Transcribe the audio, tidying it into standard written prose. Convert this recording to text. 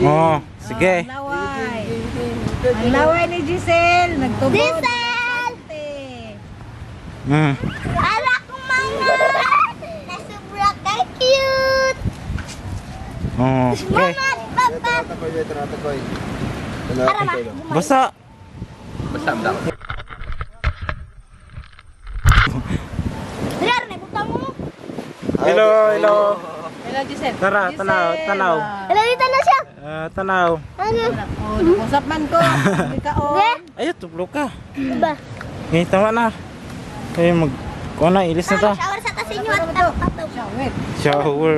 Oh, sige. Laway. Ang laway ni Giselle. Nagtubod. Giselle! Hmm. Ala ko mga! Nasubra ka cute! Oh, okay. Mama, papa! Ara ma! Basa. Benar, may butang mo! Hello, hello. Hello, Giselle. Tara, tanaw, tanaw. Hello, dito na siya! Tanaw. Ano? Oh, nakusap man ko. Hindi ka on. Ayun, tublo ka. Ba? Okay, tama na. Kayo mag... Kuha na, ilis na ta. Shower sa tasinyo at tapos. Shower. Shower.